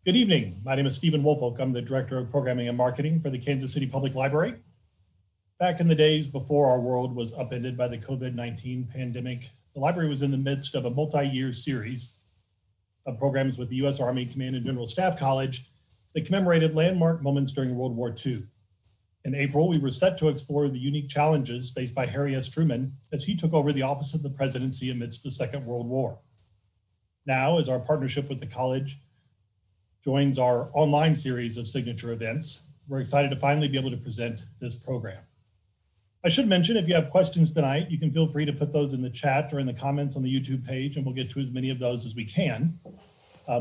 Good evening. My name is Stephen Woolfolk. I'm the Director of Programming and Marketing for the Kansas City Public Library. Back in the days before our world was upended by the COVID-19 pandemic, the library was in the midst of a multi-year series of programs with the U.S. Army Command and General Staff College that commemorated landmark moments during World War II. In April, we were set to explore the unique challenges faced by Harry S. Truman as he took over the office of the presidency amidst the Second World War. Now, as our partnership with the college joins our online series of signature events, we're excited to finally be able to present this program. I should mention, if you have questions tonight, you can feel free to put those in the chat or in the comments on the YouTube page, and we'll get to as many of those as we can.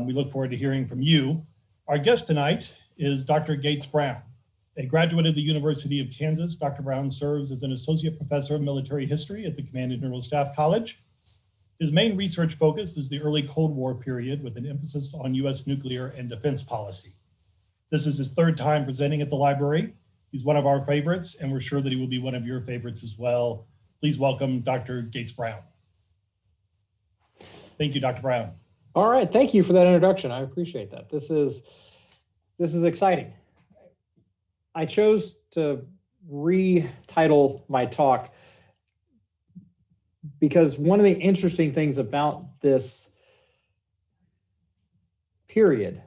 We look forward to hearing from you. Our guest tonight is Dr. Gates Brown. A graduate of the University of Kansas, Dr. Brown serves as an associate professor of military history at the Command and General Staff College. His main research focus is the early Cold War period with an emphasis on U.S. nuclear and defense policy. This is his third time presenting at the library. He's one of our favorites, and we're sure that he will be one of your favorites as well. Please welcome Dr. Gates Brown. Thank you, Dr. Brown. All right, thank you for that introduction. I appreciate that. This is exciting. I chose to retitle my talk because one of the interesting things about this period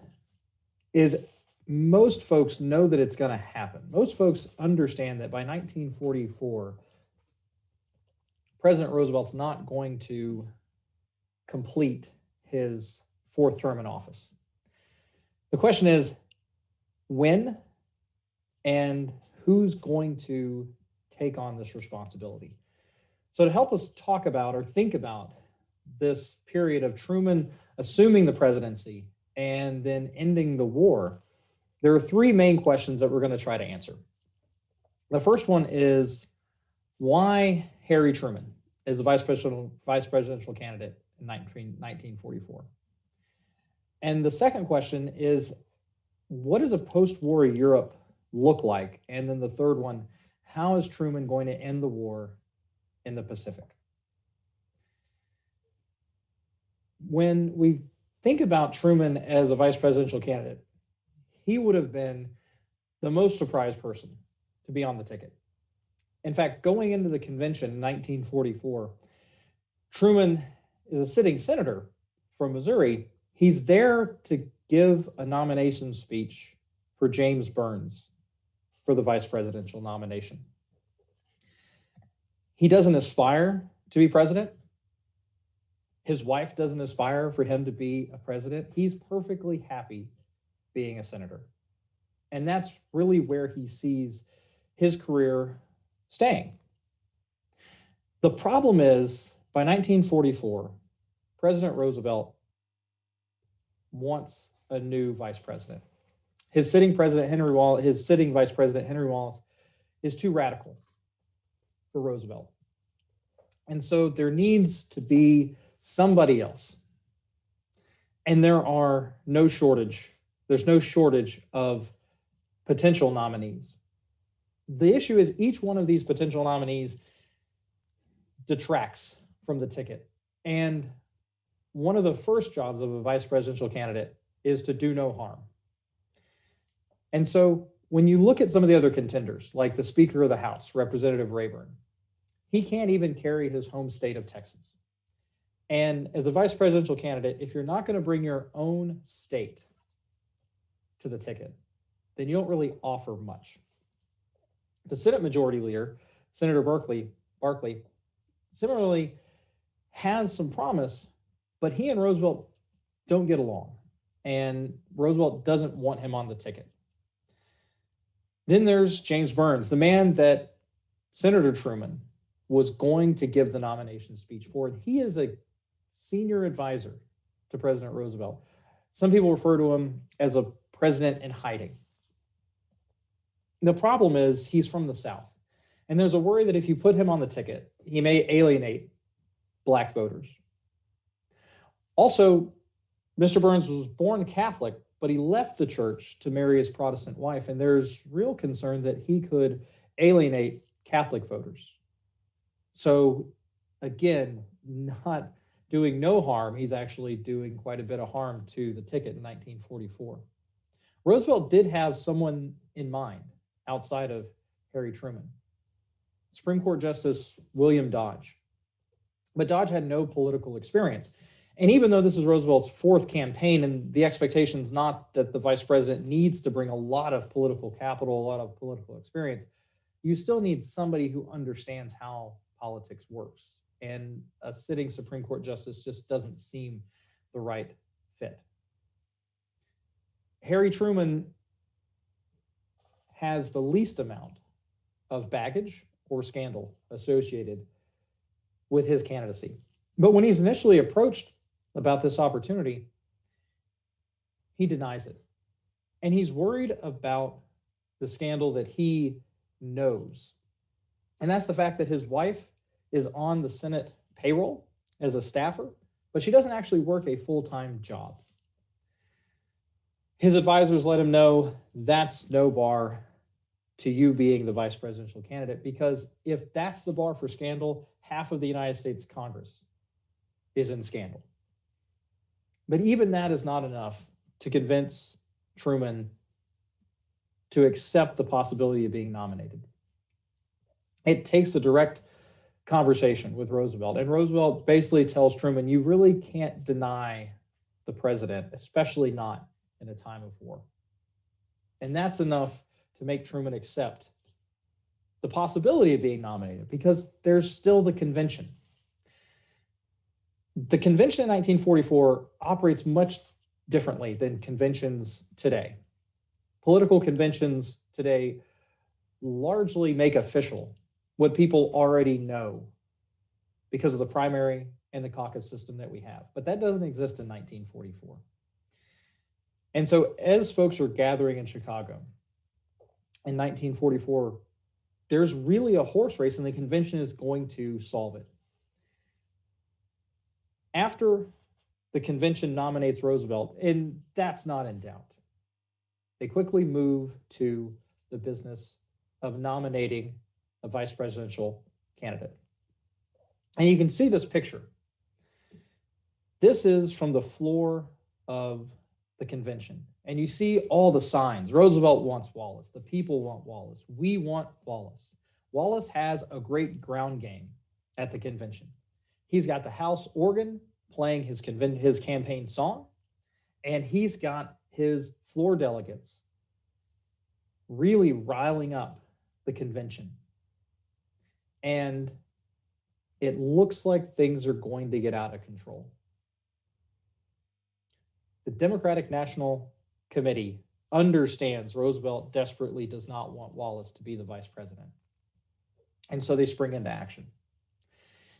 is most folks know that it's going to happen. Most folks understand that by 1944, President Roosevelt's not going to complete his fourth term in office. The question is, when and who's going to take on this responsibility? So to help us talk about or think about this period of Truman assuming the presidency and then ending the war, there are three main questions that we're going to try to answer. The first one is, why Harry Truman as a vice presidential candidate in 1944? And the second question is, what does a post-war Europe look like? And then the third one, how is Truman going to end the war in the Pacific? When we think about Truman as a vice presidential candidate, he would have been the most surprised person to be on the ticket. In fact, going into the convention in 1944, Truman is a sitting senator from Missouri. He's there to give a nomination speech for James Burns for the vice presidential nomination. He doesn't aspire to be president. His wife doesn't aspire for him to be a president. He's perfectly happy being a senator. And that's really where he sees his career staying. The problem is, by 1944, President Roosevelt wants a new vice president. His sitting vice president, Henry Wallace, is too radical for Roosevelt. And so there needs to be somebody else. And there's no shortage of potential nominees. The issue is each one of these potential nominees detracts from the ticket. And one of the first jobs of a vice presidential candidate is to do no harm. And so when you look at some of the other contenders, like the Speaker of the House, Representative Rayburn, he can't even carry his home state of Texas. And as a vice presidential candidate, if you're not going to bring your own state to the ticket, then you don't really offer much. The Senate Majority Leader, Senator Barkley, similarly has some promise, but he and Roosevelt don't get along, and Roosevelt doesn't want him on the ticket. Then there's James Burns, the man that Senator Truman was going to give the nomination speech for. He is a senior advisor to President Roosevelt. Some people refer to him as a president in hiding. The problem is he's from the South, and there's a worry that if you put him on the ticket, he may alienate Black voters. Also, Mr. Burns was born Catholic, but he left the church to marry his Protestant wife, and there's real concern that he could alienate Catholic voters. So again, not doing no harm, he's actually doing quite a bit of harm to the ticket in 1944. Roosevelt did have someone in mind outside of Harry Truman, Supreme Court Justice William Dodge. But Dodge had no political experience. And even though this is Roosevelt's fourth campaign, and the expectation is not that the vice president needs to bring a lot of political capital, a lot of political experience, you still need somebody who understands how politics works. And a sitting Supreme Court justice just doesn't seem the right fit. Harry Truman has the least amount of baggage or scandal associated with his candidacy. But when he's initially approached about this opportunity, he denies it. And he's worried about the scandal that he knows. And that's the fact that his wife is on the Senate payroll as a staffer, but she doesn't actually work a full-time job. His advisors let him know that's no bar to you being the vice presidential candidate, because if that's the bar for scandal, half of the United States Congress is in scandal. But even that is not enough to convince Truman to accept the possibility of being nominated. It takes a direct conversation with Roosevelt, and Roosevelt basically tells Truman, you really can't deny the president, especially not in a time of war. And that's enough to make Truman accept the possibility of being nominated, because there's still the convention. The convention in 1944 operates much differently than conventions today. Political conventions today largely make official what people already know because of the primary and the caucus system that we have. But that doesn't exist in 1944. And so as folks are gathering in Chicago in 1944, there's really a horse race, and the convention is going to solve it. After the convention nominates Roosevelt, and that's not in doubt, they quickly move to the business of nominating a vice presidential candidate. And you can see this picture. This is from the floor of the convention. And you see all the signs. Roosevelt wants Wallace. The people want Wallace. We want Wallace. Wallace has a great ground game at the convention. He's got the House organ playing his campaign song, and he's got his floor delegates really riling up the convention. And it looks like things are going to get out of control. The Democratic National Committee understands Roosevelt desperately does not want Wallace to be the vice president. And so they spring into action.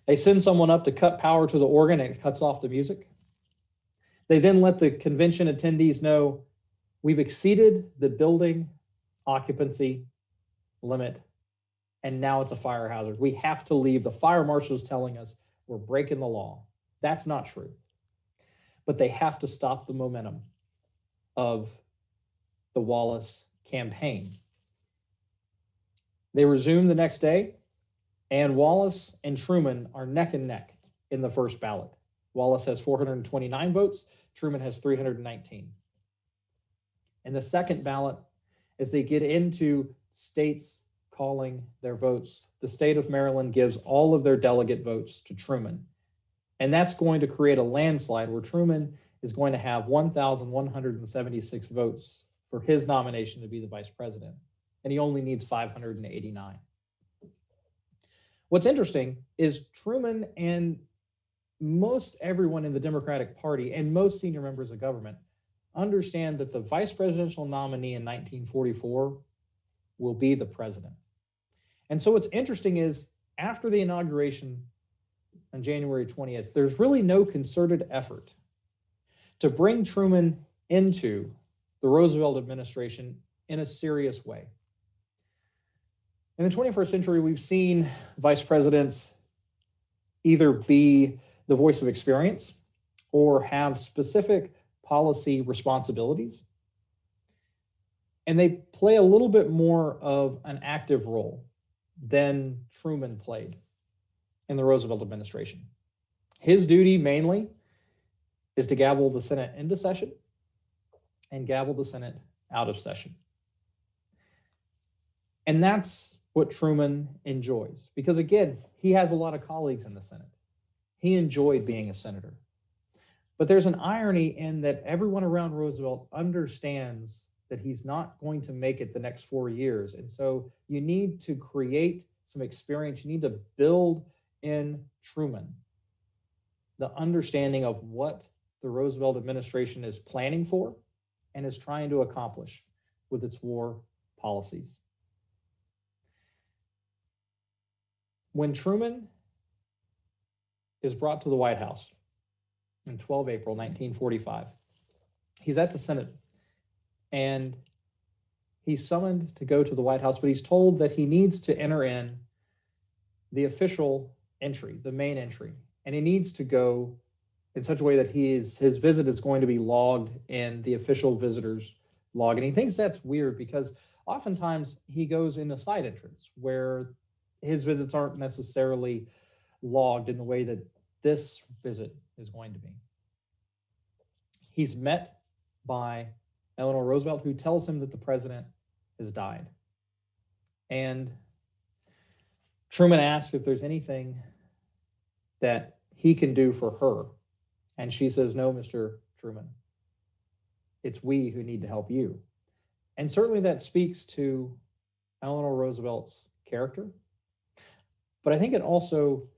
They send someone up to cut power to the organ, and it cuts off the music. They then let the convention attendees know we've exceeded the building occupancy limit, and now it's a fire hazard. We have to leave. The fire marshal is telling us we're breaking the law. That's not true. But they have to stop the momentum of the Wallace campaign. They resume the next day, and Wallace and Truman are neck and neck in the first ballot. Wallace has 429 votes. Truman has 319. In the second ballot, as they get into states calling their votes, the state of Maryland gives all of their delegate votes to Truman. And that's going to create a landslide where Truman is going to have 1,176 votes for his nomination to be the vice president. And he only needs 589. What's interesting is Truman and most everyone in the Democratic Party and most senior members of government understand that the vice presidential nominee in 1944 will be the president. And so what's interesting is after the inauguration on January 20th, there's really no concerted effort to bring Truman into the Roosevelt administration in a serious way. In the 21st century, we've seen vice presidents either be the voice of experience or have specific policy responsibilities. And they play a little bit more of an active role than Truman played in the Roosevelt administration. His duty mainly is to gavel the Senate into session and gavel the Senate out of session. And that's what Truman enjoys, because again, he has a lot of colleagues in the Senate. He enjoyed being a senator. But there's an irony in that everyone around Roosevelt understands that he's not going to make it the next 4 years. And so you need to create some experience. You need to build in Truman the understanding of what the Roosevelt administration is planning for and is trying to accomplish with its war policies. When Truman is brought to the White House in 12 April 1945, he's at the Senate and he's summoned to go to the White House, but he's told that he needs to enter in the official entry, the main entry, and he needs to go in such a way that his visit is going to be logged in the official visitor's log. And he thinks that's weird because oftentimes he goes in a side entrance where his visits aren't necessarily logged in the way that this visit is going to be. He's met by Eleanor Roosevelt, who tells him that the president has died. And Truman asks if there's anything that he can do for her. And she says, "No, Mr. Truman, it's we who need to help you." And certainly that speaks to Eleanor Roosevelt's character. But I think it also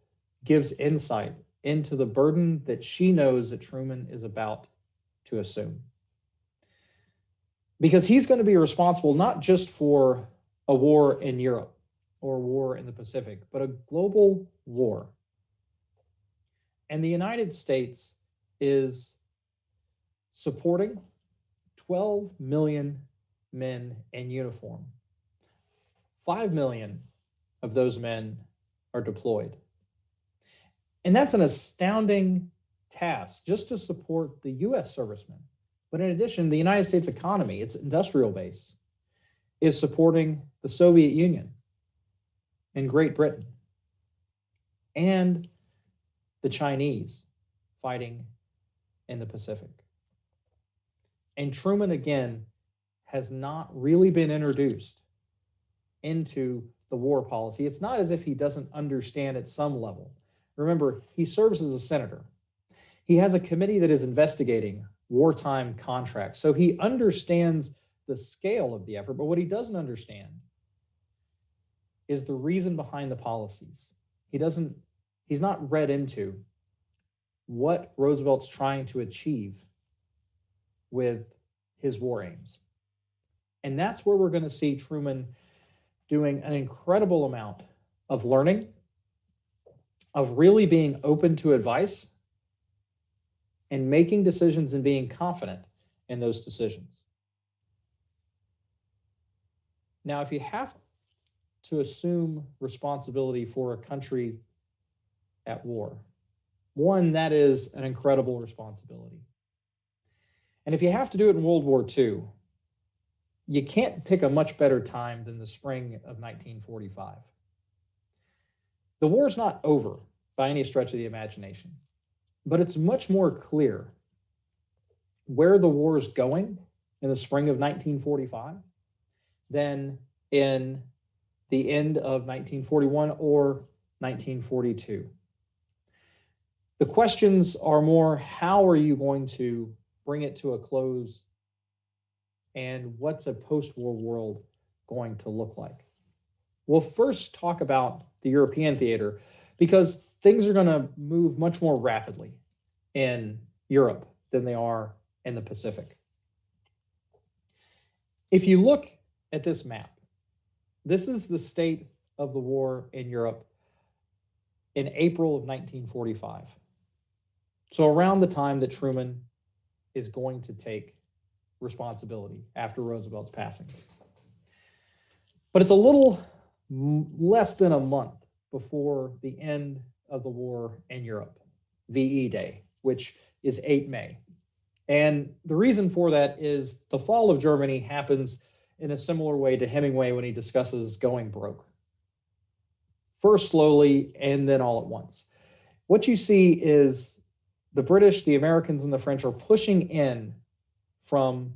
gives insight into the burden that she knows that Truman is about to assume. Because he's going to be responsible not just for a war in Europe or a war in the Pacific, but a global war. And the United States is supporting 12 million men in uniform. 5 million of those men are deployed. And that's an astounding task just to support the US servicemen. But in addition, the United States economy, its industrial base, is supporting the Soviet Union and Great Britain and the Chinese fighting in the Pacific. And Truman, again, has not really been introduced into the war policy. It's not as if he doesn't understand at some level. Remember, he serves as a senator. He has a committee that is investigating wartime contracts. So he understands the scale of the effort, but what he doesn't understand is the reason behind the policies. He's not read into what Roosevelt's trying to achieve with his war aims. And that's where we're going to see Truman doing an incredible amount of learning, of really being open to advice, and making decisions and being confident in those decisions. Now, if you have to assume responsibility for a country at war, one, that is an incredible responsibility. And if you have to do it in World War II, you can't pick a much better time than the spring of 1945. The war's not over by any stretch of the imagination, but it's much more clear where the war is going in the spring of 1945 than in the end of 1941 or 1942. The questions are more, how are you going to bring it to a close, and what's a post-war world going to look like? We'll first talk about the European theater, because things are going to move much more rapidly in Europe than they are in the Pacific. If you look at this map, this is the state of the war in Europe in April of 1945. So around the time that Truman is going to take responsibility after Roosevelt's passing. But it's a little less than a month before the end of the war in Europe, VE Day, which is 8 May. And the reason for that is the fall of Germany happens in a similar way to Hemingway when he discusses going broke. First slowly and then all at once. what you see is the British, the Americans, and the French are pushing in from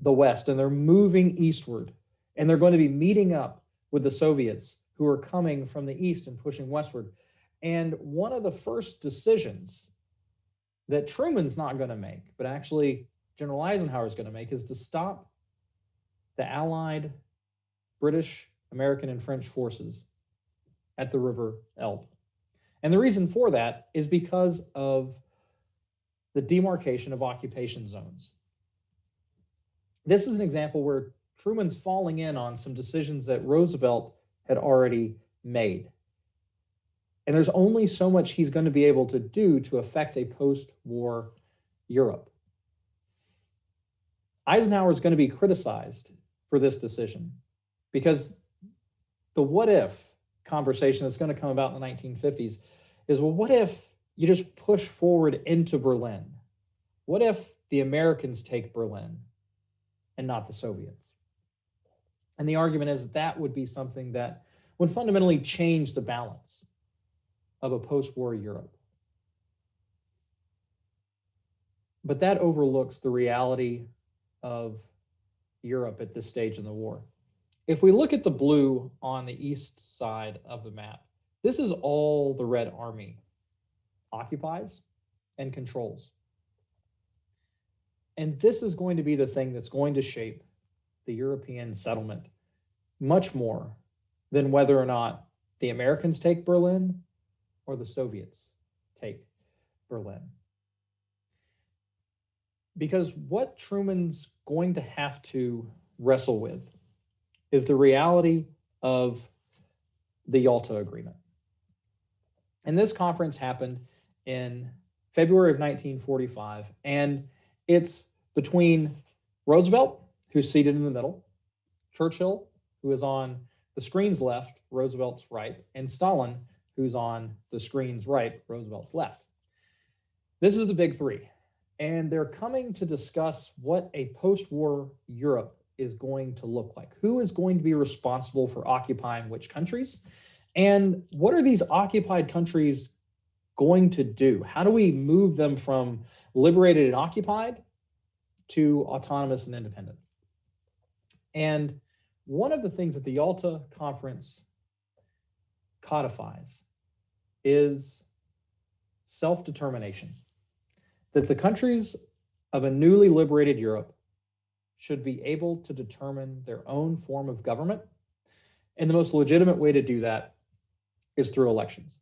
the West, and they're moving eastward, and they're going to be meeting up with the Soviets who are coming from the east and pushing westward. And one of the first decisions that Truman's not going to make, but actually General Eisenhower is going to make, is to stop the Allied British, American, and French forces at the River Elbe. And the reason for that is because of the demarcation of occupation zones. This is an example where Truman's falling in on some decisions that Roosevelt had already made. And there's only so much he's going to be able to do to affect a post-war Europe. Eisenhower is going to be criticized for this decision because the what if conversation that's going to come about in the 1950s is, well, what if you just push forward into Berlin? What if the Americans take Berlin and not the Soviets? And the argument is that would be something that would fundamentally change the balance of a post-war Europe. But that overlooks the reality of Europe at this stage in the war. If we look at the blue on the east side of the map, this is all the Red Army occupies and controls. And this is going to be the thing that's going to shape the European settlement much more than whether or not the Americans take Berlin or the Soviets take Berlin. Because what Truman's going to have to wrestle with is the reality of the Yalta Agreement. And this conference happened in February of 1945, and it's between Roosevelt, who's seated in the middle, Churchill, who is on the screen's left, Roosevelt's right, and Stalin, who's on the screen's right, Roosevelt's left. This is the big three. And they're coming to discuss what a post-war Europe is going to look like. Who is going to be responsible for occupying which countries? And what are these occupied countries going to do? How do we move them from liberated and occupied to autonomous and independent? And one of the things that the Yalta Conference codifies is self-determination, that the countries of a newly liberated Europe should be able to determine their own form of government. And the most legitimate way to do that is through elections.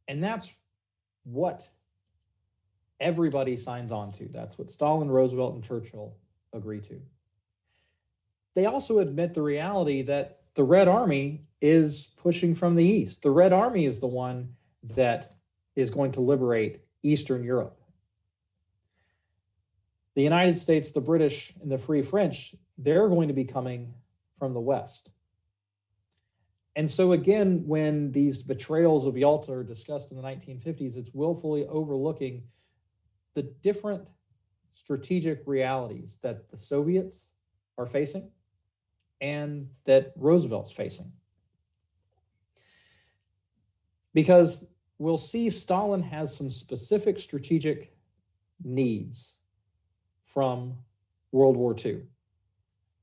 And that's what everybody signs on to. That's what Stalin, Roosevelt, and Churchill agree to. They also admit the reality that the Red Army is pushing from the east. The Red Army is the one that is going to liberate Eastern Europe. The United States, the British, and the Free French, they're going to be coming from the West. And so again, when these betrayals of Yalta are discussed in the 1950s, it's willfully overlooking the different strategic realities that the Soviets are facing and that Roosevelt's facing. Because we'll see Stalin has some specific strategic needs from World War II.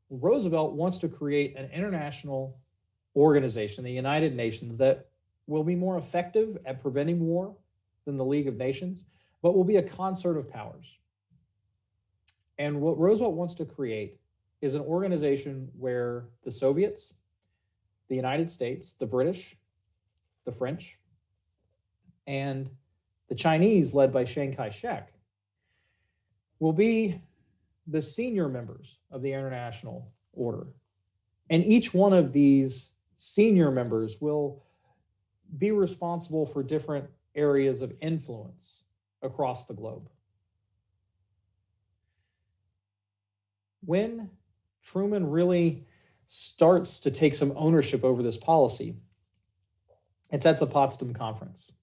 Roosevelt wants to create an international organization, the United Nations, that will be more effective at preventing war than the League of Nations, but will be a concert of powers. And what Roosevelt wants to create is an organization where the Soviets, the United States, the British, the French, and the Chinese, led by Chiang Kai-shek, will be the senior members of the international order. And each one of these senior members will be responsible for different areas of influence across the globe. When Truman really starts to take some ownership over this policy, it's at the Potsdam Conference,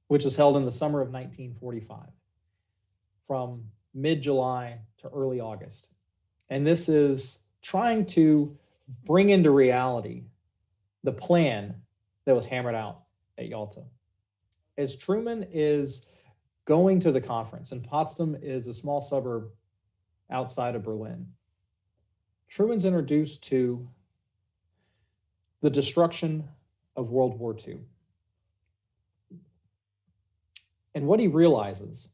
which is held in the summer of 1945, from mid-July to early August. And this is trying to bring into reality the plan that was hammered out at Yalta. As Truman is going to the conference, and Potsdam is a small suburb outside of Berlin, Truman's introduced to the destruction of World War II. And what he realizes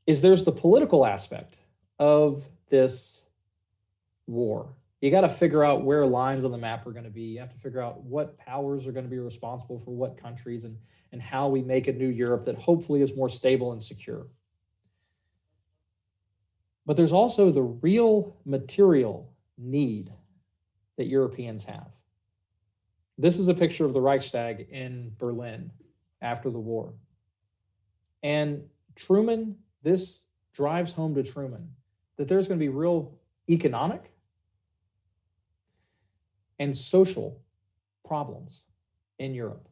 is there's the political aspect of this war. You got to figure out where lines on the map are going to be. You have to figure out what powers are going to be responsible for what countries, and how we make a new Europe that hopefully is more stable and secure. But there's also the real material need that Europeans have. This is a picture of the Reichstag in Berlin after the war. And Truman, this drives home to Truman that there's going to be real economic and social problems in Europe.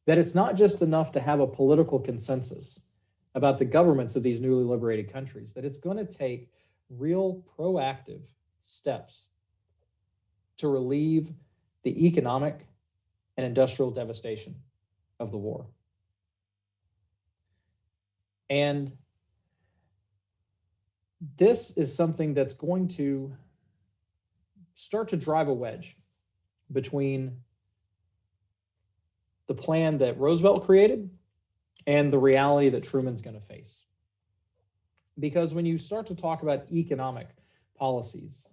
That it's not just enough to have a political consensus about the governments of these newly liberated countries, that it's going to take real proactive steps to relieve the economic and industrial devastation of the war. And this is something that's going to start to drive a wedge between the plan that Roosevelt created and the reality that Truman's going to face. Because when you start to talk about economic policies,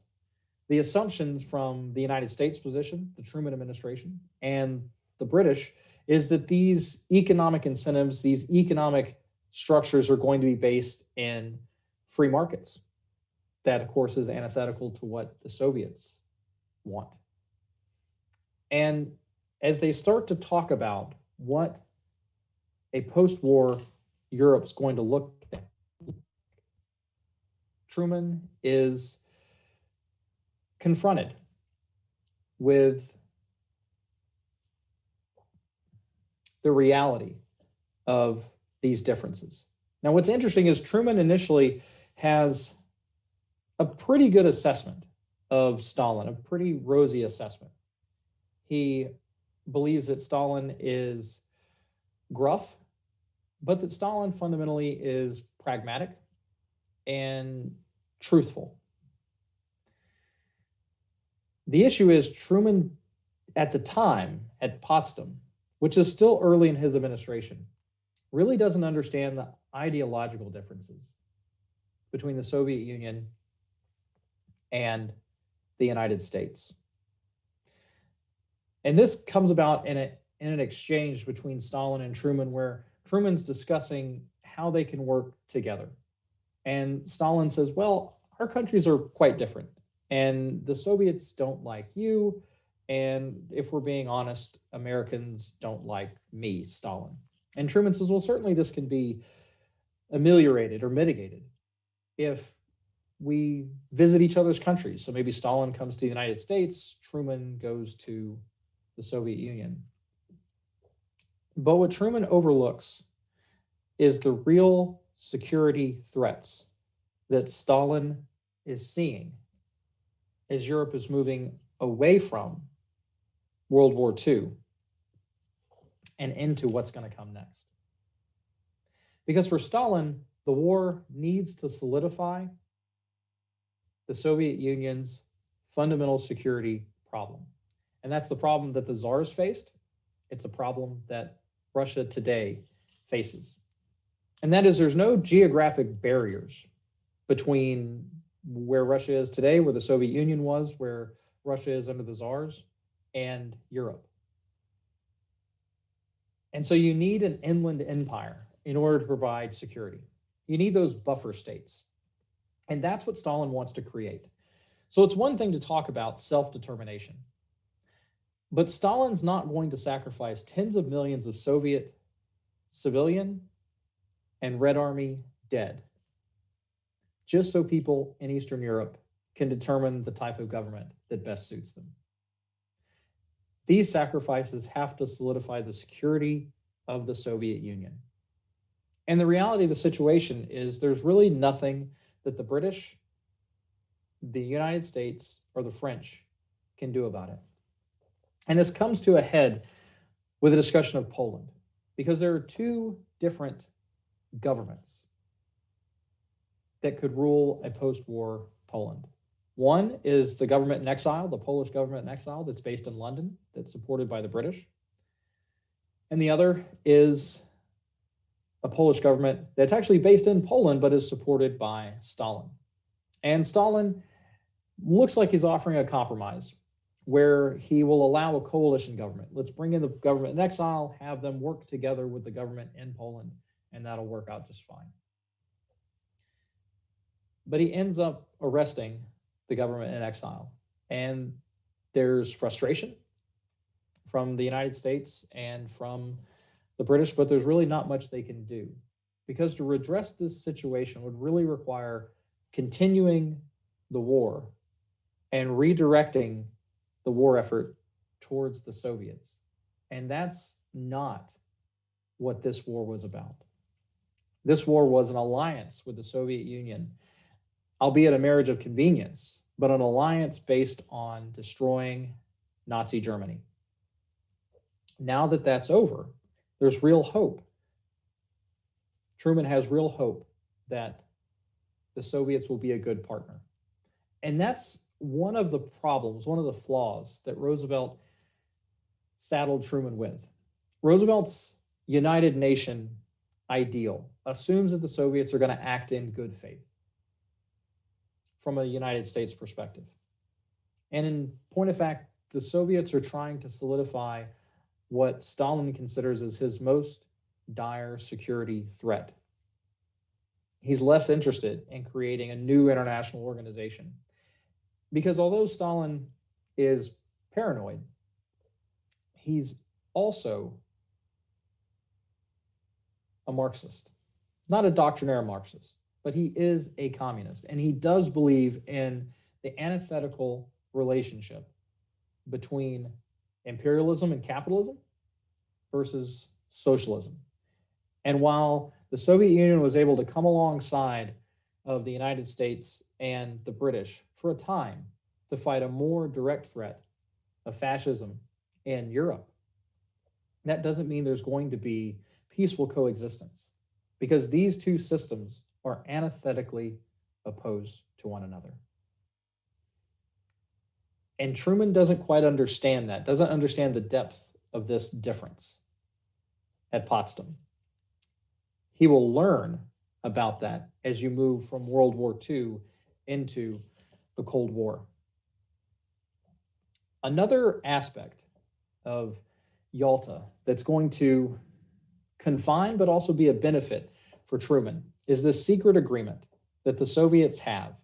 the assumption from the United States position, the Truman administration, and the British is that these economic incentives, these economic structures are going to be based in free markets. That, of course, is antithetical to what the Soviets want. And as they start to talk about what a post-war Europe's going to look like, Truman is confronted with the reality of these differences. Now, what's interesting is Truman initially has a pretty good assessment of Stalin, a pretty rosy assessment. He believes that Stalin is gruff, but that Stalin fundamentally is pragmatic and truthful. The issue is Truman, at the time at Potsdam, which is still early in his administration, really doesn't understand the ideological differences between the Soviet Union and the United States. And this comes about in an exchange between Stalin and Truman, where Truman's discussing how they can work together. And Stalin says, well, our countries are quite different, and the Soviets don't like you. And if we're being honest, Americans don't like me, Stalin. And Truman says, well, certainly this can be ameliorated or mitigated if we visit each other's countries. So maybe Stalin comes to the United States, Truman goes to the Soviet Union. But what Truman overlooks is the real security threats that Stalin is seeing as Europe is moving away from World War II and into what's going to come next. Because for Stalin, the war needs to solidify the Soviet Union's fundamental security problem. And that's the problem that the czars faced. It's a problem that Russia today faces. And that is, there's no geographic barriers between where Russia is today, where the Soviet Union was, where Russia is under the czars, and Europe. And so you need an inland empire in order to provide security. You need those buffer states. And that's what Stalin wants to create. So it's one thing to talk about self-determination, but Stalin's not going to sacrifice tens of millions of Soviet civilian and Red Army dead just so people in Eastern Europe can determine the type of government that best suits them. These sacrifices have to solidify the security of the Soviet Union. And the reality of the situation is there's really nothing that the British, the United States, or the French can do about it. And this comes to a head with a discussion of Poland, because there are two different governments that could rule a post-war Poland. One is the government in exile, the Polish government in exile that's based in London, that's supported by the British. And the other is a Polish government that's actually based in Poland, but is supported by Stalin. And Stalin looks like he's offering a compromise where he will allow a coalition government. Let's bring in the government in exile, have them work together with the government in Poland, and that'll work out just fine. But he ends up arresting the government in exile. And there's frustration from the United States and from the British, but there's really not much they can do, because to redress this situation would really require continuing the war and redirecting the war effort towards the Soviets. And that's not what this war was about. This war was an alliance with the Soviet Union, albeit a marriage of convenience, but an alliance based on destroying Nazi Germany. Now that that's over, there's real hope. Truman has real hope that the Soviets will be a good partner. And that's one of the problems, one of the flaws that Roosevelt saddled Truman with. Roosevelt's United Nation ideal assumes that the Soviets are going to act in good faith from a United States perspective. And in point of fact, the Soviets are trying to solidify what Stalin considers as his most dire security threat. He's less interested in creating a new international organization, because although Stalin is paranoid, he's also a Marxist, not a doctrinaire Marxist, but he is a communist, and he does believe in the antithetical relationship between imperialism and capitalism versus socialism. And while the Soviet Union was able to come alongside of the United States and the British for a time to fight a more direct threat of fascism in Europe, that doesn't mean there's going to be peaceful coexistence, because these two systems are antithetically opposed to one another. And Truman doesn't quite understand that, doesn't understand the depth of this difference at Potsdam. He will learn about that as you move from World War II into the Cold War. Another aspect of Yalta that's going to confine but also be a benefit for Truman is this secret agreement that the Soviets have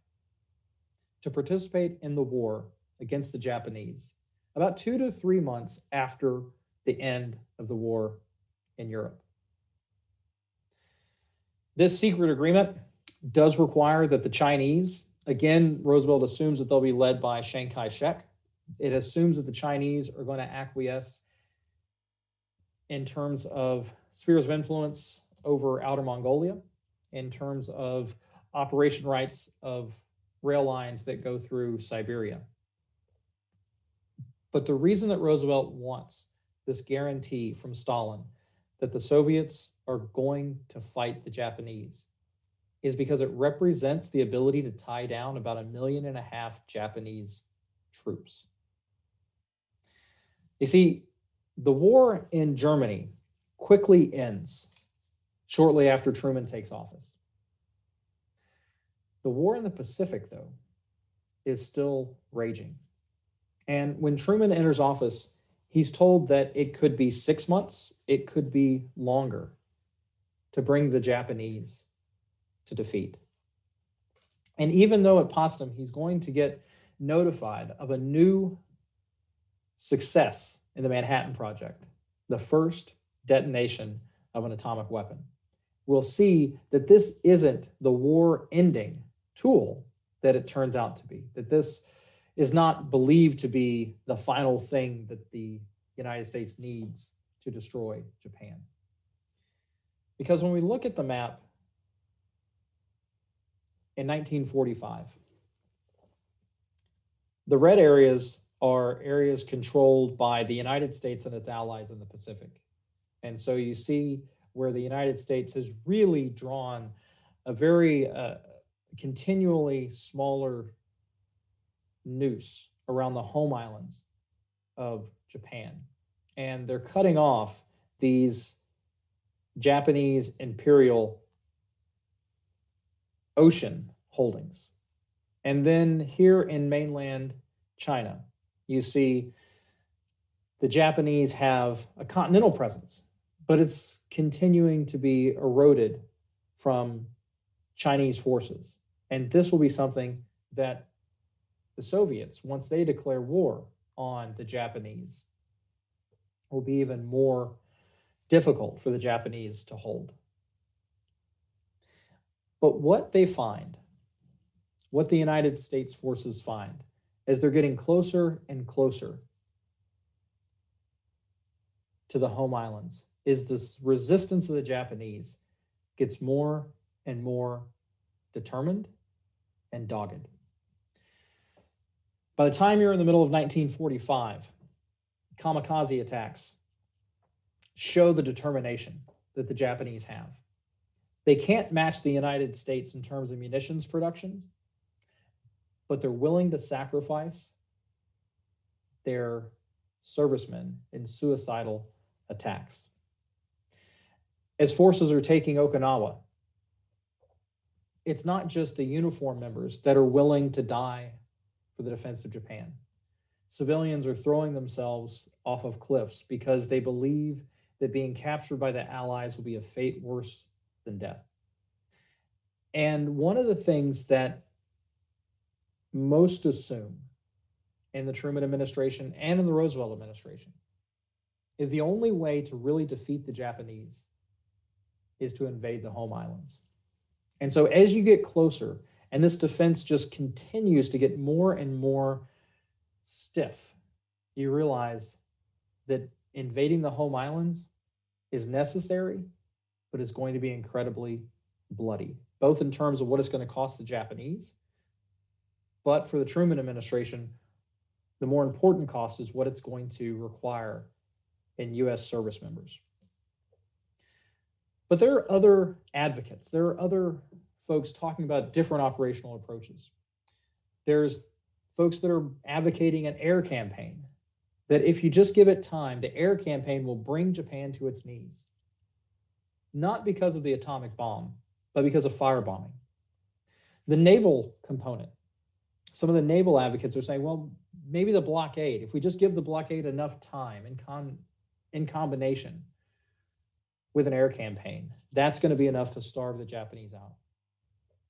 to participate in the war against the Japanese about 2 to 3 months after the end of the war in Europe. This secret agreement does require that the Chinese, again, Roosevelt assumes that they'll be led by Chiang Kai-shek. It assumes that the Chinese are going to acquiesce in terms of spheres of influence over Outer Mongolia, in terms of operation rights of rail lines that go through Siberia. But the reason that Roosevelt wants this guarantee from Stalin that the Soviets are going to fight the Japanese is because it represents the ability to tie down about 1.5 million Japanese troops. You see, the war in Germany quickly ends shortly after Truman takes office. The war in the Pacific, though, is still raging. And when Truman enters office, he's told that it could be 6 months, it could be longer to bring the Japanese to defeat. And even though at Potsdam, he's going to get notified of a new success in the Manhattan Project, the first detonation of an atomic weapon, we'll see that this isn't the war-ending tool that it turns out to be, that this is not believed to be the final thing that the United States needs to destroy Japan. Because when we look at the map in 1945, the red areas are areas controlled by the United States and its allies in the Pacific. And so you see where the United States has really drawn a very continually smaller noose around the home islands of Japan. And they're cutting off these Japanese imperial ocean holdings. And then here in mainland China, you see the Japanese have a continental presence, but it's continuing to be eroded from Chinese forces. And this will be something that the Soviets, once they declare war on the Japanese, will be even more difficult for the Japanese to hold. But what they find, what the United States forces find, as they're getting closer and closer to the home islands, is this resistance of the Japanese gets more and more determined and dogged. By the time you're in the middle of 1945, kamikaze attacks show the determination that the Japanese have. They can't match the United States in terms of munitions productions, but they're willing to sacrifice their servicemen in suicidal attacks. As forces are taking Okinawa, it's not just the uniform members that are willing to die for the defense of Japan. Civilians are throwing themselves off of cliffs because they believe that being captured by the Allies will be a fate worse than death. And one of the things that most assume in the Truman administration and in the Roosevelt administration is the only way to really defeat the Japanese is to invade the home islands. And so as you get closer, and this defense just continues to get more and more stiff, you realize that invading the home islands is necessary, but it's going to be incredibly bloody, both in terms of what it's going to cost the Japanese, but for the Truman administration, the more important cost is what it's going to require in U.S. service members. But there are other advocates. There are other folks talking about different operational approaches. There's folks that are advocating an air campaign, that if you just give it time, the air campaign will bring Japan to its knees. Not because of the atomic bomb, but because of firebombing. The naval component, some of the naval advocates are saying, well, maybe the blockade, if we just give the blockade enough time in combination with an air campaign, that's going to be enough to starve the Japanese out.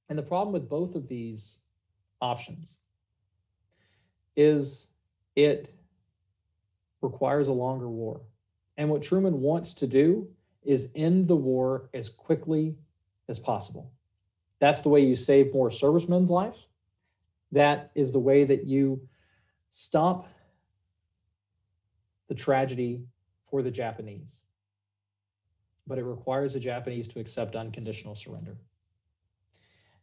And the problem with both of these options is it requires a longer war. And what Truman wants to do is end the war as quickly as possible. That's the way you save more servicemen's lives. That is the way that you stop the tragedy for the Japanese. But it requires the Japanese to accept unconditional surrender.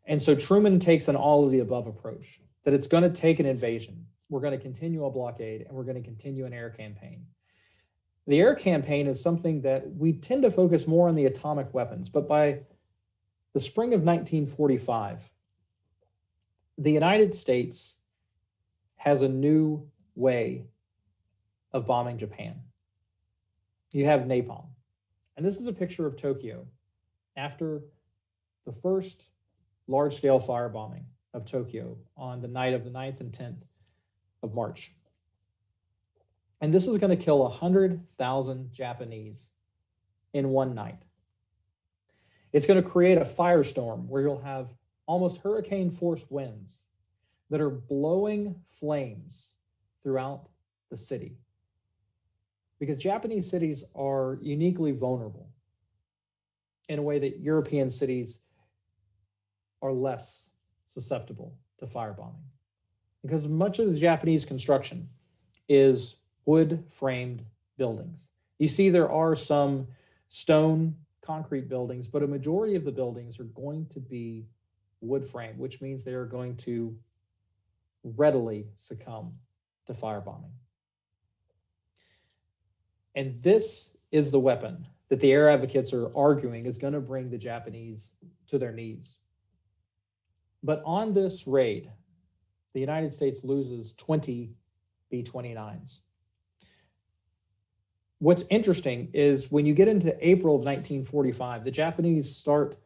And so Truman takes an all of the above approach, that it's going to take an invasion. We're going to continue a blockade, and we're going to continue an air campaign. The air campaign is something that we tend to focus more on the atomic weapons, but by the spring of 1945, the United States has a new way of bombing Japan. You have napalm. And this is a picture of Tokyo after the first large-scale firebombing of Tokyo on the night of the 9th and 10th of March. And this is going to kill 100,000 Japanese in one night. It's going to create a firestorm where you'll have almost hurricane-force winds that are blowing flames throughout the city. Because Japanese cities are uniquely vulnerable in a way that European cities are less susceptible to firebombing. Because much of the Japanese construction is wood-framed buildings. You see there are some stone, concrete buildings, but a majority of the buildings are going to be wood-framed, which means they are going to readily succumb to firebombing. And this is the weapon that the air advocates are arguing is going to bring the Japanese to their knees. But on this raid, the United States loses 20 B-29s. What's interesting is when you get into April of 1945, the Japanese start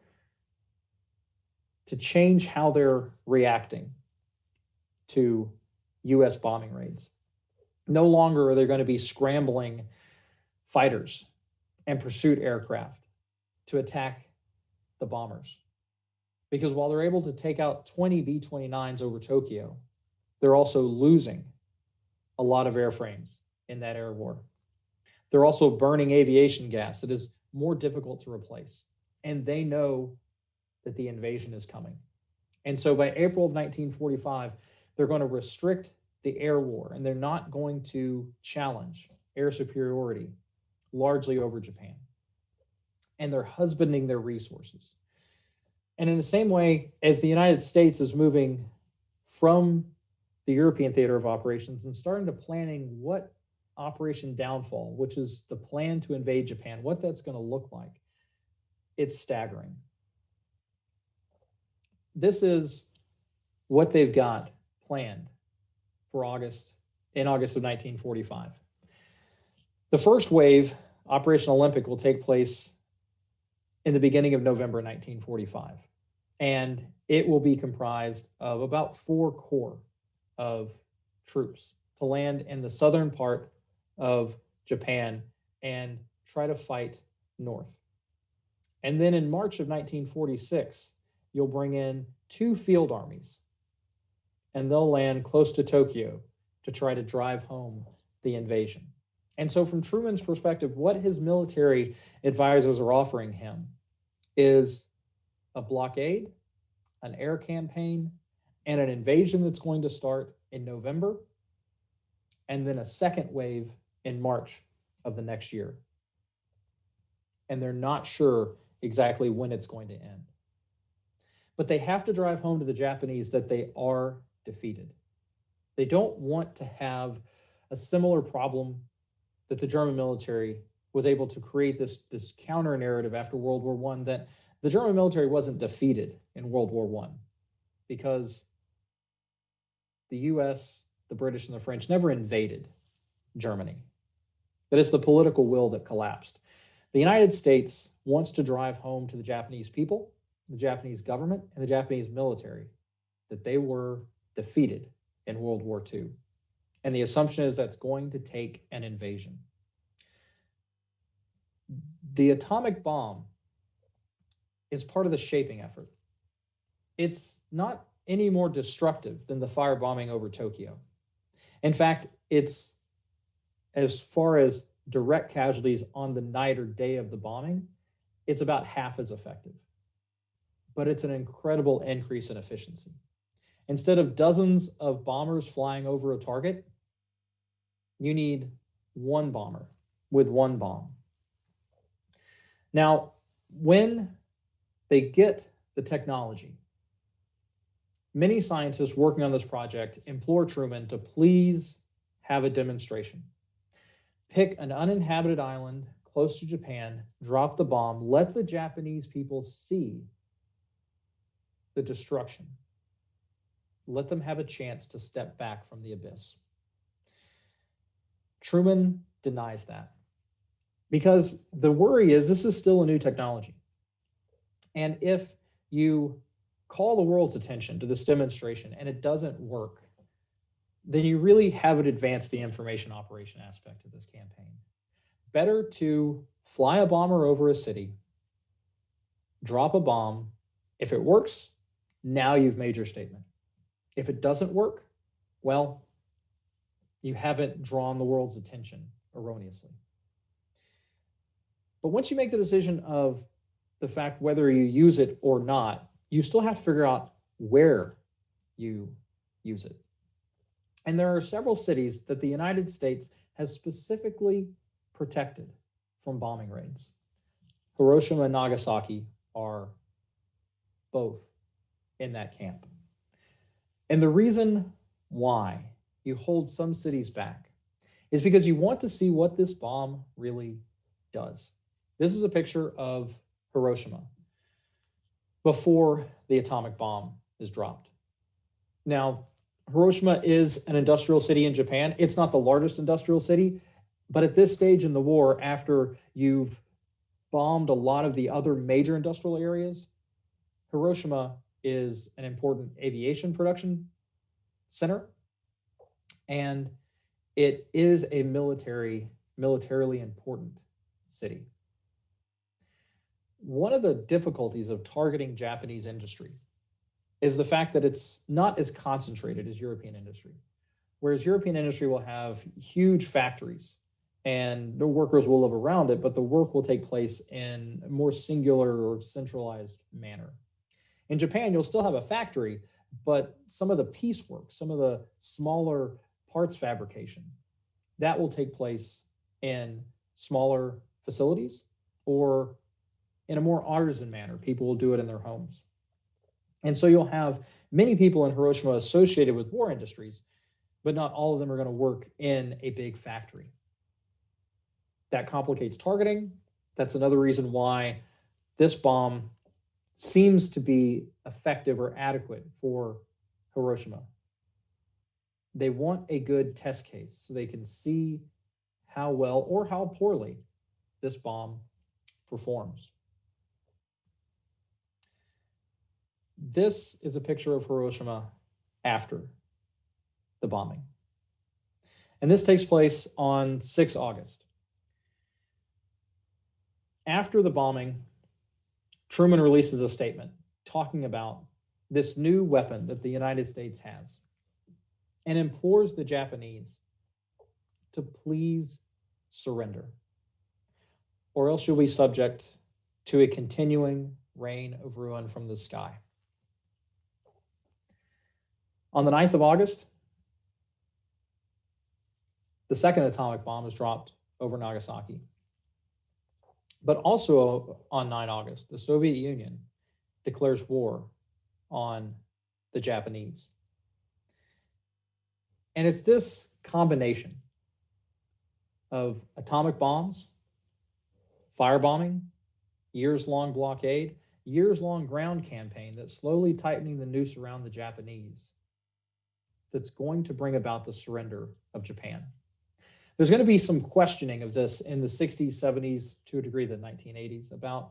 to change how they're reacting to US bombing raids. No longer are they going to be scrambling fighters and pursuit aircraft to attack the bombers. Because while they're able to take out 20 B-29s over Tokyo, they're also losing a lot of airframes in that air war. They're also burning aviation gas that is more difficult to replace. And they know that the invasion is coming. And so by April of 1945, they're going to restrict the air war, and they're not going to challenge air superiority largely over Japan. And they're husbanding their resources. And in the same way as the United States is moving from the European theater of operations and starting to planning what Operation Downfall, which is the plan to invade Japan, what that's going to look like, it's staggering. This is what they've got planned for in August of 1945. The first wave, Operation Olympic, will take place in the beginning of November 1945. And it will be comprised of about 4 corps of troops to land in the southern part of Japan and try to fight north. And then in March of 1946, you'll bring in 2 field armies, and they'll land close to Tokyo to try to drive home the invasion. And so from Truman's perspective, what his military advisors are offering him is a blockade, an air campaign, and an invasion that's going to start in November, and then a second wave in March of the next year. And they're not sure exactly when it's going to end. But they have to drive home to the Japanese that they are defeated. They don't want to have a similar problem that the German military was able to create, this counter narrative after World War I, that the German military wasn't defeated in World War I because the US, the British, and the French never invaded Germany. That is the political will that collapsed. The United States wants to drive home to the Japanese people, the Japanese government, and the Japanese military that they were defeated in World War II. And the assumption is that's going to take an invasion. The atomic bomb is part of the shaping effort. It's not any more destructive than the firebombing over Tokyo. In fact, it's, as far as direct casualties on the night or day of the bombing, it's about half as effective. But it's an incredible increase in efficiency. Instead of dozens of bombers flying over a target, you need one bomber with one bomb. Now, when they get the technology, many scientists working on this project implore Truman to please have a demonstration. Pick an uninhabited island close to Japan, drop the bomb, let the Japanese people see the destruction. Let them have a chance to step back from the abyss. Truman denies that because the worry is this is still a new technology. And if you call the world's attention to this demonstration and it doesn't work, then you really haven't advanced the information operation aspect of this campaign. Better to fly a bomber over a city, drop a bomb. If it works, now you've made your statement. If it doesn't work, well, you haven't drawn the world's attention erroneously. But once you make the decision of the fact whether you use it or not, you still have to figure out where you use it. And there are several cities that the United States has specifically protected from bombing raids. Hiroshima and Nagasaki are both in that camp. And the reason why you hold some cities back, is because you want to see what this bomb really does. This is a picture of Hiroshima before the atomic bomb is dropped. Now, Hiroshima is an industrial city in Japan. It's not the largest industrial city, but at this stage in the war, after you've bombed a lot of the other major industrial areas, Hiroshima is an important aviation production center, and it is a militarily important city. One of the difficulties of targeting Japanese industry is the fact that it's not as concentrated as European industry. Whereas European industry will have huge factories and the workers will live around it, but the work will take place in a more singular or centralized manner. In Japan, you'll still have a factory, but some of the piecework, some of the smaller parts fabrication, that will take place in smaller facilities or in a more artisan manner. People will do it in their homes. And so you'll have many people in Hiroshima associated with war industries, but not all of them are going to work in a big factory. That complicates targeting. That's another reason why this bomb seems to be effective or adequate for Hiroshima. They want a good test case so they can see how well or how poorly this bomb performs. This is a picture of Hiroshima after the bombing. And this takes place on 6 August. After the bombing, Truman releases a statement talking about this new weapon that the United States has and implores the Japanese to please surrender, or else you'll be subject to a continuing rain of ruin from the sky. On the 9th of August, the second atomic bomb is dropped over Nagasaki. But also on 9 August, the Soviet Union declares war on the Japanese. And it's this combination of atomic bombs, firebombing, years-long blockade, years-long ground campaign that's slowly tightening the noose around the Japanese that's going to bring about the surrender of Japan. There's going to be some questioning of this in the 60s, 70s, to a degree the 1980s, about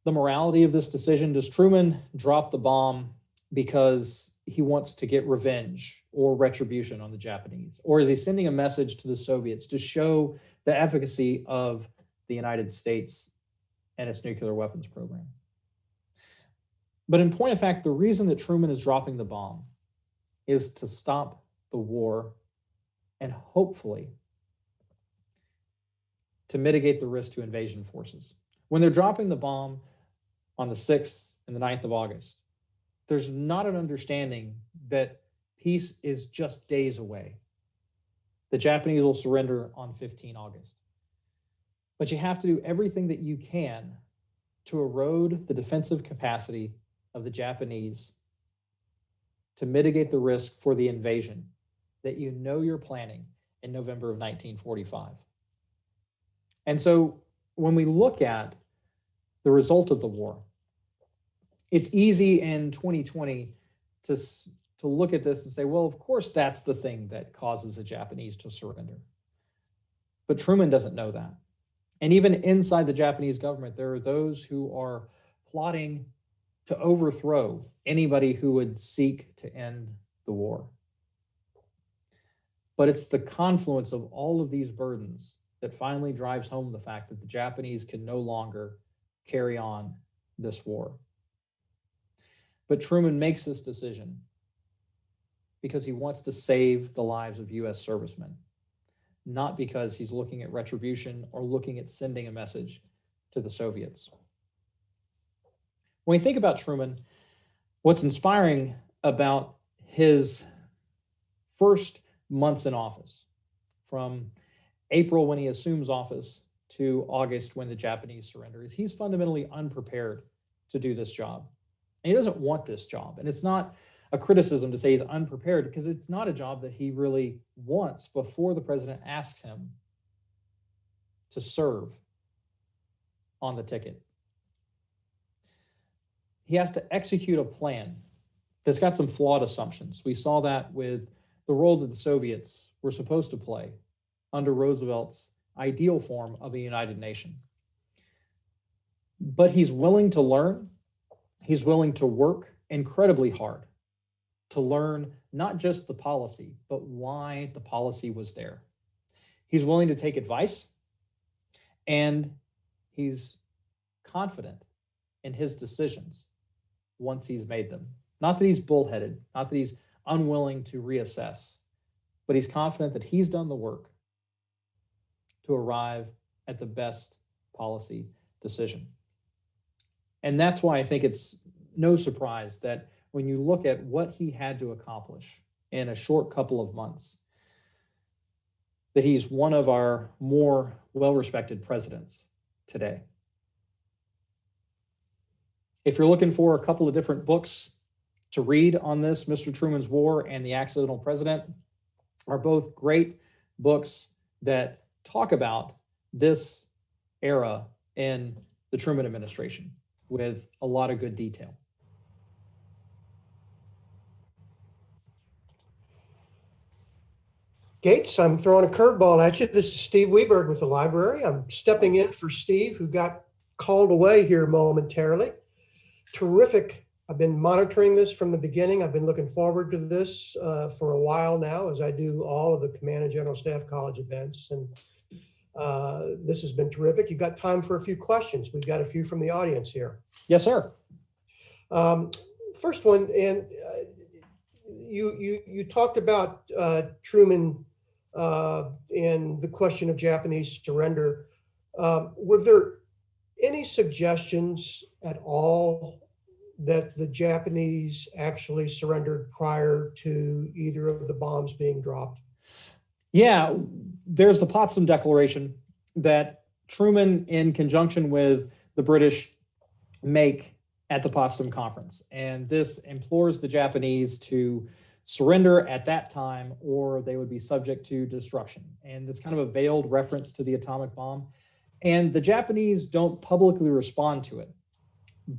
the morality of this decision. Does Truman drop the bomb because he wants to get revenge or retribution on the Japanese? Or is he sending a message to the Soviets to show the efficacy of the United States and its nuclear weapons program? But in point of fact, the reason that Truman is dropping the bomb is to stop the war and hopefully to mitigate the risk to invasion forces. When they're dropping the bomb on the 6th and the 9th of August, there's not an understanding that peace is just days away. The Japanese will surrender on 15 August. But you have to do everything that you can to erode the defensive capacity of the Japanese to mitigate the risk for the invasion that you know you're planning in November of 1945. And so when we look at the result of the war, it's easy in 2020 to look at this and say, well, of course, that's the thing that causes the Japanese to surrender. But Truman doesn't know that. And even inside the Japanese government, there are those who are plotting to overthrow anybody who would seek to end the war. But it's the confluence of all of these burdens that finally drives home the fact that the Japanese can no longer carry on this war. But Truman makes this decision because he wants to save the lives of US servicemen, not because he's looking at retribution or looking at sending a message to the Soviets. When you think about Truman, what's inspiring about his first months in office, from April when he assumes office to August when the Japanese surrender, is he's fundamentally unprepared to do this job. And he doesn't want this job. And it's not a criticism to say he's unprepared, because it's not a job that he really wants before the president asks him to serve on the ticket. He has to execute a plan that's got some flawed assumptions. We saw that with the role that the Soviets were supposed to play under Roosevelt's ideal form of a united nation. But he's willing to learn. He's willing to work incredibly hard to learn not just the policy, but why the policy was there. He's willing to take advice, and he's confident in his decisions once he's made them. Not that he's bullheaded, not that he's unwilling to reassess, but he's confident that he's done the work to arrive at the best policy decision. And that's why I think it's no surprise that when you look at what he had to accomplish in a short couple of months, that he's one of our more well-respected presidents today. If you're looking for a couple of different books to read on this, Mr. Truman's War and The Accidental President are both great books that talk about this era in the Truman administration with a lot of good detail. Gates, I'm throwing a curveball at you. This is Steve Weberg with the library. I'm stepping in for Steve, who got called away here momentarily. Terrific. I've been monitoring this from the beginning. I've been looking forward to this for a while now, as I do all of the Command and General Staff College events. And this has been terrific. You got time for a few questions? We've got a few from the audience here. Yes, sir. First one, and you talked about Truman and the question of Japanese surrender. Were there any suggestions at all that the Japanese actually surrendered prior to either of the bombs being dropped? Yeah, there's the Potsdam Declaration that Truman, in conjunction with the British, make at the Potsdam Conference. And this implores the Japanese to surrender at that time, or they would be subject to destruction. And it's kind of a veiled reference to the atomic bomb. And the Japanese don't publicly respond to it,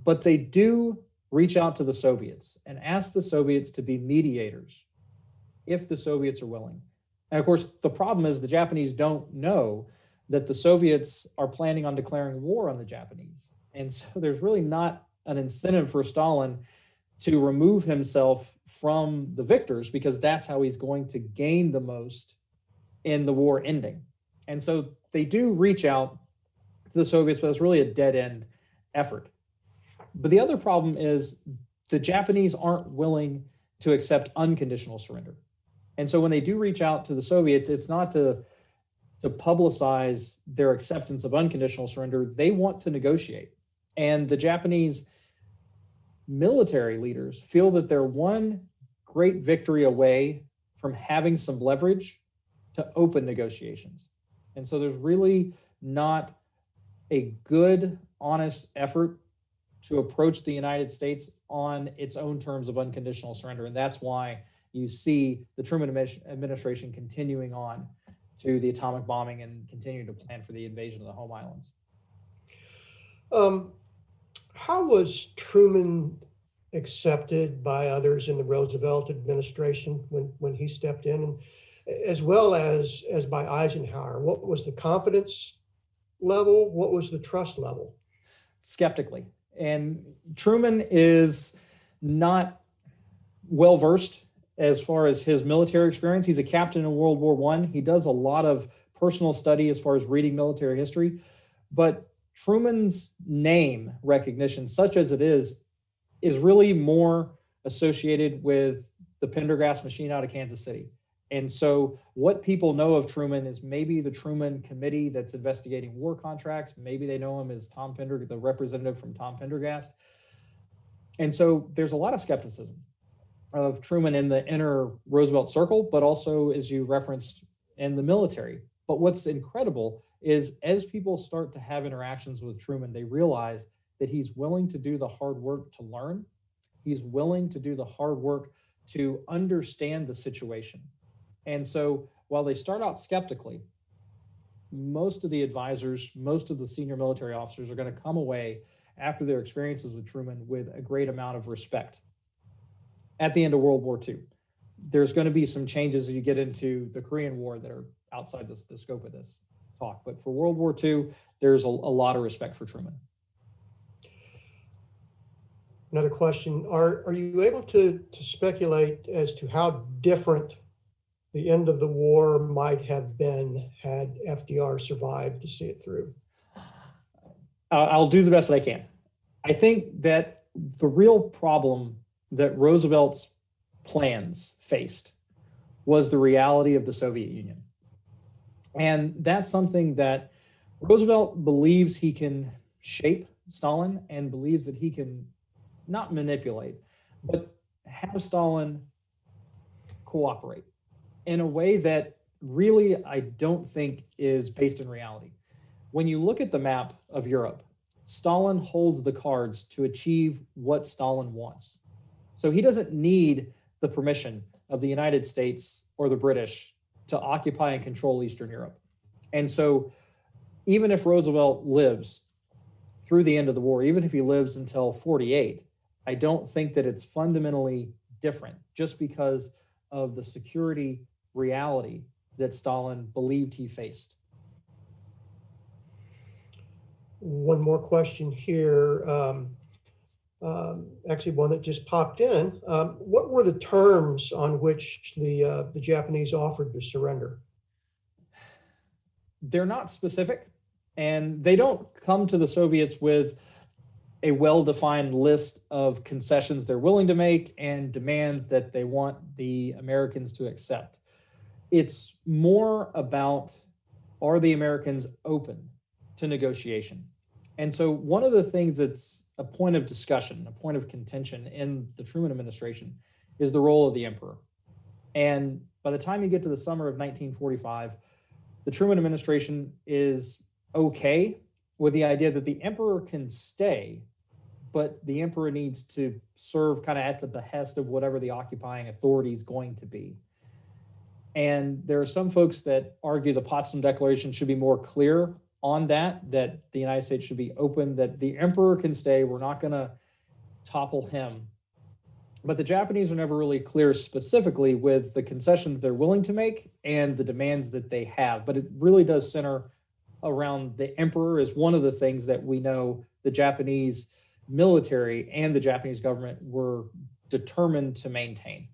but they do reach out to the Soviets and ask the Soviets to be mediators if the Soviets are willing. And of course, the problem is the Japanese don't know that the Soviets are planning on declaring war on the Japanese. And so there's really not an incentive for Stalin to remove himself from the victors, because that's how he's going to gain the most in the war ending. And so they do reach out to the Soviets, but it's really a dead-end effort. But the other problem is the Japanese aren't willing to accept unconditional surrender. And so when they do reach out to the Soviets, it's not to publicize their acceptance of unconditional surrender. They want to negotiate. And the Japanese military leaders feel that they're one great victory away from having some leverage to open negotiations. And so there's really not a good, honest effort to approach the United States on its own terms of unconditional surrender. And that's why you see the Truman administration continuing on to the atomic bombing and continuing to plan for the invasion of the home islands. How was Truman accepted by others in the Roosevelt administration when he stepped in, and as well as by Eisenhower? What was the confidence level? What was the trust level? Skeptically. And Truman is not well versed as far as his military experience. He's a captain in World War I. He does a lot of personal study as far as reading military history. But Truman's name recognition, such as it is really more associated with the Pendergast machine out of Kansas City. And so what people know of Truman is maybe the Truman Committee that's investigating war contracts. Maybe they know him as Tom Pendergast, the representative from Tom Pendergast. And so there's a lot of skepticism of Truman in the inner Roosevelt circle, but also, as you referenced, in the military. But what's incredible is as people start to have interactions with Truman, they realize that he's willing to do the hard work to learn, He's willing to do the hard work to understand the situation. And so while they start out skeptically, most of the advisors, most of the senior military officers are going to come away after their experiences with Truman with a great amount of respect. At the end of World War II, there's going to be some changes as you get into the Korean War that are outside the scope of this talk. But for World War II, there's a lot of respect for Truman. Another question, are you able to speculate as to how different the end of the war might have been had FDR survived to see it through? I'll do the best that I can. I think that the real problem that Roosevelt's plans faced was the reality of the Soviet Union. And that's something that Roosevelt believes he can shape Stalin and believes that he can not manipulate, but have Stalin cooperate in a way that really I don't think is based in reality. When you look at the map of Europe, Stalin holds the cards to achieve what Stalin wants. So he doesn't need the permission of the United States or the British to occupy and control Eastern Europe. And so even if Roosevelt lives through the end of the war, even if he lives until 48, I don't think that it's fundamentally different just because of the security reality that Stalin believed he faced. One more question here. Actually, one that just popped in. What were the terms on which the Japanese offered to surrender? They're not specific, and they don't come to the Soviets with a well-defined list of concessions they're willing to make and demands that they want the Americans to accept. It's more about, are the Americans open to negotiation? And so one of the things that's a point of discussion, a point of contention in the Truman administration is the role of the emperor. And by the time you get to the summer of 1945, the Truman administration is okay with the idea that the emperor can stay, but the emperor needs to serve kind of at the behest of whatever the occupying authority is going to be. And there are some folks that argue the Potsdam Declaration should be more clear on that the United States should be open, that the emperor can stay. We're not going to topple him. But the Japanese are never really clear specifically with the concessions they're willing to make and the demands that they have. But it really does center around the emperor is one of the things that we know the Japanese military and the Japanese government were determined to maintain.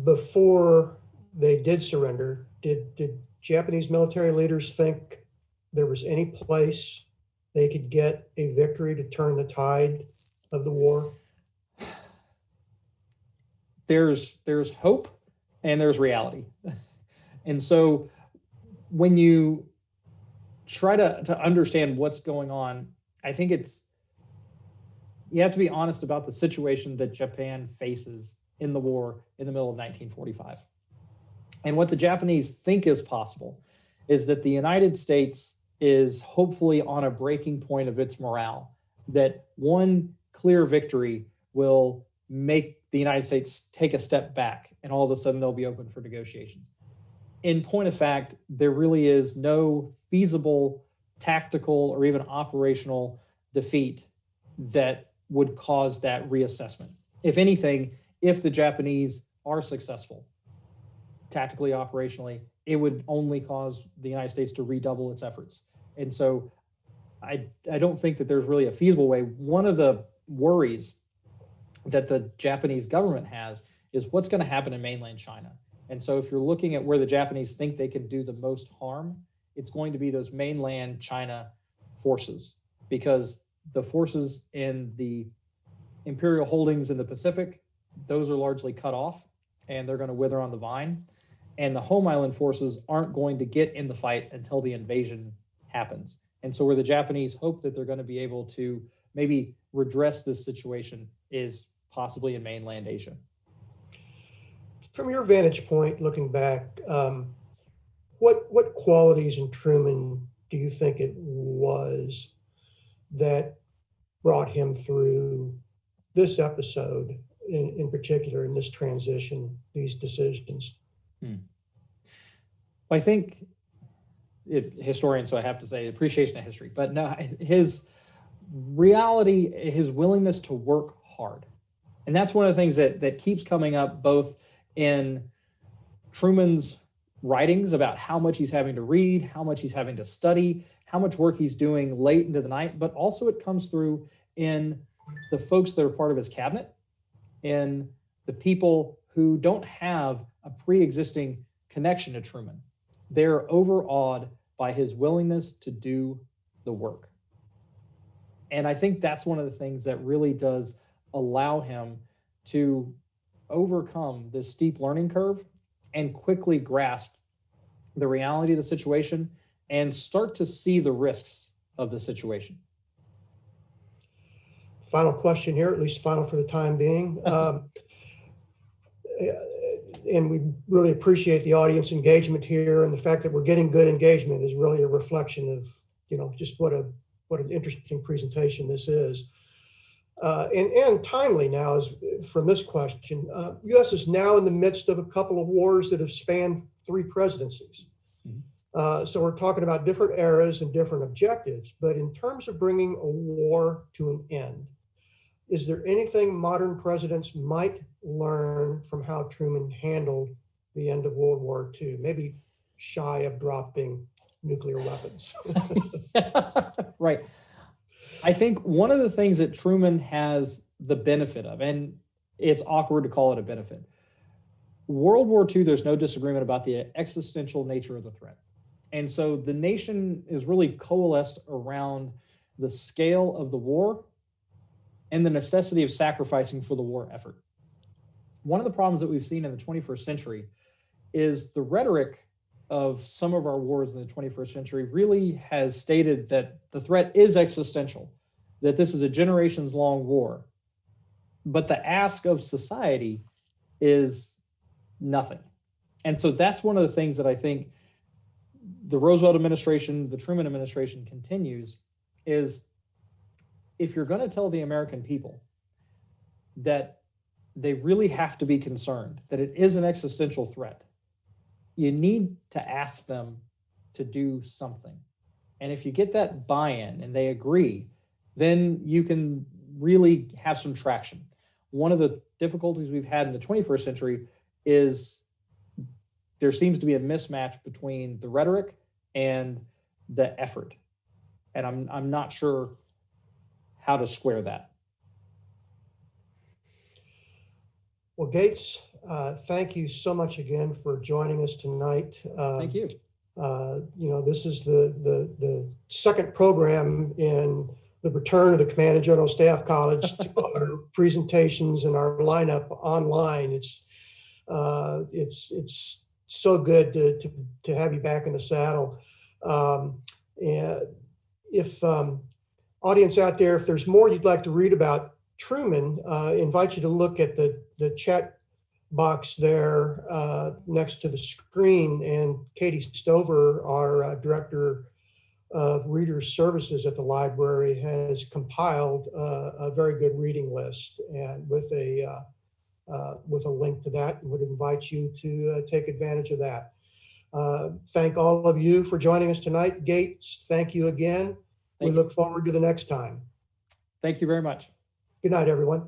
Before they did surrender, did Japanese military leaders think there was any place they could get a victory to turn the tide of the war? There's hope and there's reality. And so when you try to understand what's going on, I think you have to be honest about the situation that Japan faces in the war in the middle of 1945. And what the Japanese think is possible is that the United States is hopefully on a breaking point of its morale, that one clear victory will make the United States take a step back, and all of a sudden they'll be open for negotiations. In point of fact, there really is no feasible tactical or even operational defeat that would cause that reassessment. If anything, if the Japanese are successful, tactically, operationally, it would only cause the United States to redouble its efforts. And so I don't think that there's really a feasible way. One of the worries that the Japanese government has is what's going to happen in mainland China. And so if you're looking at where the Japanese think they can do the most harm, it's going to be those mainland China forces, because the forces in the imperial holdings in the Pacific, those are largely cut off and they're going to wither on the vine. And the home island forces aren't going to get in the fight until the invasion happens. And so where the Japanese hope that they're going to be able to maybe redress this situation is possibly in mainland Asia. From your vantage point, looking back, what qualities in Truman do you think it was that brought him through this episode in particular, in this transition, these decisions? I think historian, so I have to say appreciation of history, but no, his reality, his willingness to work hard. And that's one of the things that keeps coming up both in Truman's writings about how much he's having to read, how much he's having to study, how much work he's doing late into the night, but also it comes through in the folks that are part of his cabinet, in the people who don't have a pre-existing connection to Truman. They're overawed by his willingness to do the work. And I think that's one of the things that really does allow him to overcome this steep learning curve and quickly grasp the reality of the situation and start to see the risks of the situation. Final question here, at least final for the time being. And we really appreciate the audience engagement here, and the fact that we're getting good engagement is really a reflection of, just what an interesting presentation this is. And timely now is from this question. U.S. is now in the midst of a couple of wars that have spanned 3 presidencies. So we're talking about different eras and different objectives, but in terms of bringing a war to an end, is there anything modern presidents might learn from how Truman handled the end of World War II, maybe shy of dropping nuclear weapons? Right. I think one of the things that Truman has the benefit of, and it's awkward to call it a benefit, World War II, there's no disagreement about the existential nature of the threat. And so the nation is really coalesced around the scale of the war and the necessity of sacrificing for the war effort. One of the problems that we've seen in the 21st century is the rhetoric of some of our wars in the 21st century really has stated that the threat is existential, that this is a generations long war. But the ask of society is nothing. And so that's one of the things that I think the Roosevelt administration, the Truman administration continues, is if you're going to tell the American people that they really have to be concerned, that it is an existential threat, you need to ask them to do something. And if you get that buy-in and they agree, then you can really have some traction. One of the difficulties we've had in the 21st century is there seems to be a mismatch between the rhetoric and the effort. And I'm not sure how to square that. Well, Gates, thank you so much again for joining us tonight. Thank you. This is the second program in the return of the Command and General Staff College to our presentations and our lineup online. It's so good to have you back in the saddle. And if audience out there, if there's more you'd like to read about Truman, invite you to look at the chat box there next to the screen. And Katie Stover, our director of reader services at the library, has compiled a very good reading list, and with a link to that, and would invite you to take advantage of that. Thank all of you for joining us tonight. Gates, thank you again. We look forward to the next time. Thank you very much. Good night, everyone.